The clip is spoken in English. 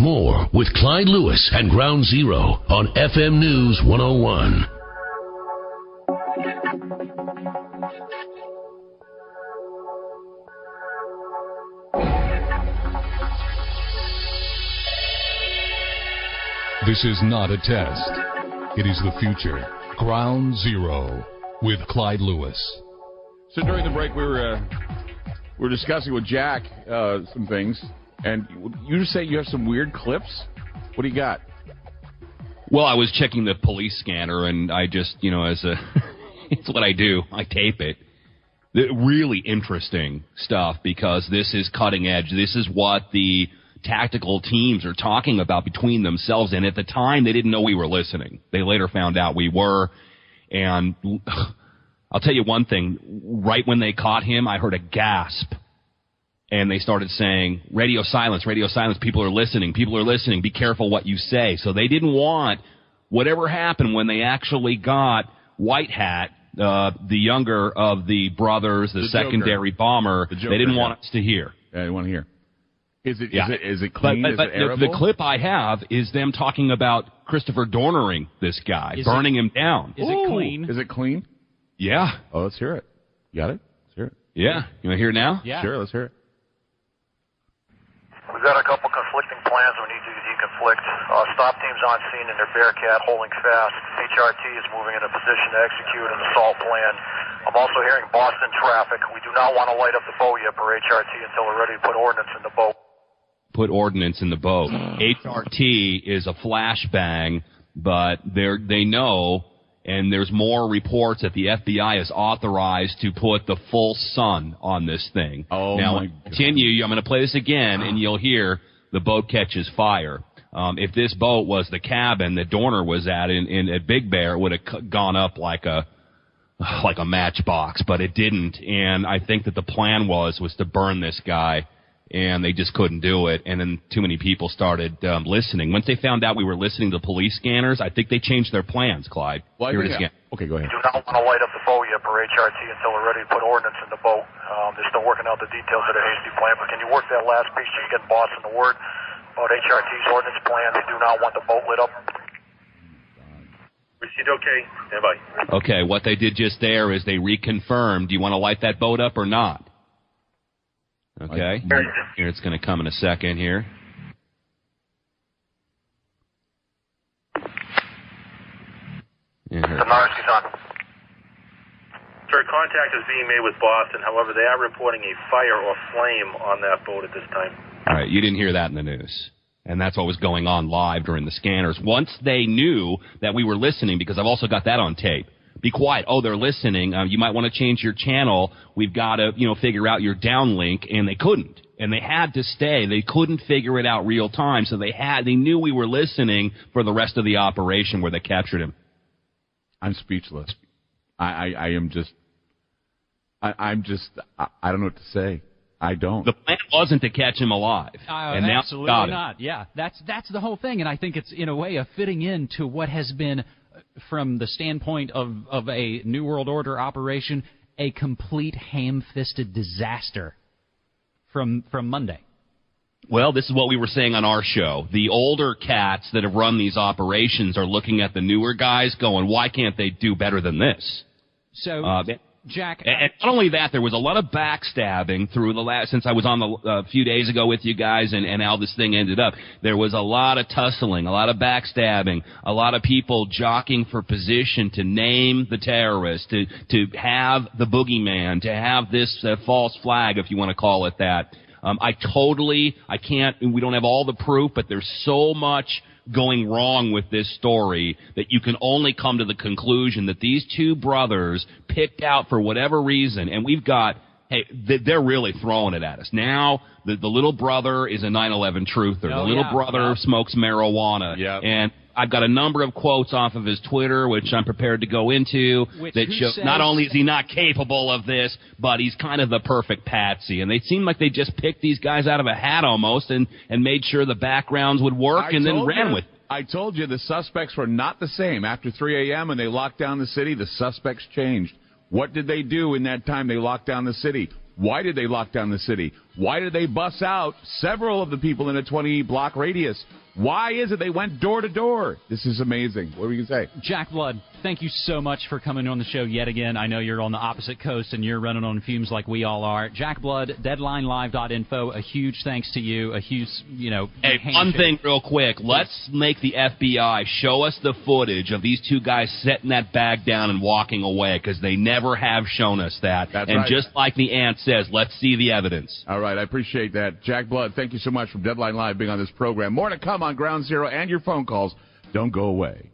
more with Clyde Lewis and Ground Zero on FM News 101. This is not a test. It is the future. Ground Zero with Clyde Lewis. So during the break, we were discussing with Jack some things, and you just say you have some weird clips. What do you got? Well, I was checking the police scanner, and I just, it's what I do. I tape it. Really interesting stuff, because this is cutting edge. This is what the tactical teams are talking about between themselves, and at the time they didn't know we were listening. They later found out we were, and I'll tell you one thing. Right when they caught him, I heard a gasp, and they started saying, radio silence, people are listening, be careful what you say. So they didn't want whatever happened when they actually got White Hat, the younger of the brothers, the secondary Joker. Bomber, Joker, they didn't want us to hear. Yeah, they want to hear. Is it clean? But the clip I have is them talking about Christopher Dornering this guy, burning him down. Is it clean? Is it clean? Yeah. Oh, let's hear it. You got it? Let's hear it. Yeah. You want to hear it now? Yeah. Sure, let's hear it. We've got a couple conflicting plans we need to deconflict. Stop team's on scene in their Bearcat holding fast. HRT is moving in a position to execute an assault plan. I'm also hearing Boston traffic. We do not want to light up the boat yet for HRT until we're ready to put ordnance in the boat. Put ordnance in the boat. HRT is a flashbang, but they know, and there's more reports that the FBI is authorized to put the full sun on this thing. Oh, now, my continue. I'm going to play this again, and you'll hear the boat catches fire. If this boat was the cabin that Dorner was at at Big Bear, it would have gone up like a matchbox, but it didn't. And I think that the plan was to burn this guy. And they just couldn't do it, and then too many people started listening. Once they found out we were listening to police scanners, I think they changed their plans, Clyde. Well, here it is again. Okay, go ahead. We do not want to light up the boat yet for HRT until we're ready to put ordnance in the boat. They're still working out the details of the hasty plan, but can you work that last piece so you get Boston the word about HRT's ordnance plan? They do not want the boat lit up. Received okay. Stand by. Okay, what they did just there is they reconfirmed, do you want to light that boat up or not? Okay, here it's going to come in a second here. Sir, contact is being made with Boston. However, they are reporting a fire or flame on that boat at this time. All right, you didn't hear that in the news. And that's what was going on live during the scanners. Once they knew that we were listening, because I've also got that on tape. Be quiet. Oh, they're listening. You might want to change your channel. We've got to, figure out your downlink. And they couldn't. And they had to stay. They couldn't figure it out real time. So they knew we were listening for the rest of the operation where they captured him. I'm speechless. I don't know what to say. I don't. The plan wasn't to catch him alive. And now absolutely not. Yeah, that's the whole thing. And I think it's, in a way, a fitting in to what has been, from the standpoint of a New World Order operation, a complete ham-fisted disaster from Monday. Well, this is what we were saying on our show. The older cats that have run these operations are looking at the newer guys going, why can't they do better than this? So, Jack... And not only that, there was a lot of backstabbing since I was on a few days ago with you guys and how this thing ended up. There was a lot of tussling, a lot of backstabbing, a lot of people jockeying for position to name the terrorist, to have the boogeyman, to have this false flag, if you want to call it that. We don't have all the proof, but there's so much going wrong with this story that you can only come to the conclusion that these two brothers picked out for whatever reason, and they're really throwing it at us. Now, the little brother is a 9/11 truther. The little brother smokes marijuana. Yep. And I've got a number of quotes off of his Twitter, which I'm prepared to go into, that show not only is he not capable of this, but he's kind of the perfect patsy. And they seem like they just picked these guys out of a hat almost and made sure the backgrounds would work and then ran with it. I told you the suspects were not the same. After 3 a.m. and they locked down the city, the suspects changed. What did they do in that time they locked down the city? Why did they lock down the city? Why did they bus out several of the people in a 20-block radius? Why is it they went door to door? This is amazing. What were you going to say? Jack Blood, thank you so much for coming on the show yet again. I know you're on the opposite coast and you're running on fumes like we all are. Jack Blood, DeadlineLive.info, a huge thanks to you. A huge, Hey, one thing real quick. Let's make the FBI show us the footage of these two guys setting that bag down and walking away, because they never have shown us that. That's and right. just like the ant says, let's see the evidence. All right, I appreciate that. Jack Blood, thank you so much from Deadline Live being on this program. More to come on Ground Zero and your phone calls. Don't go away.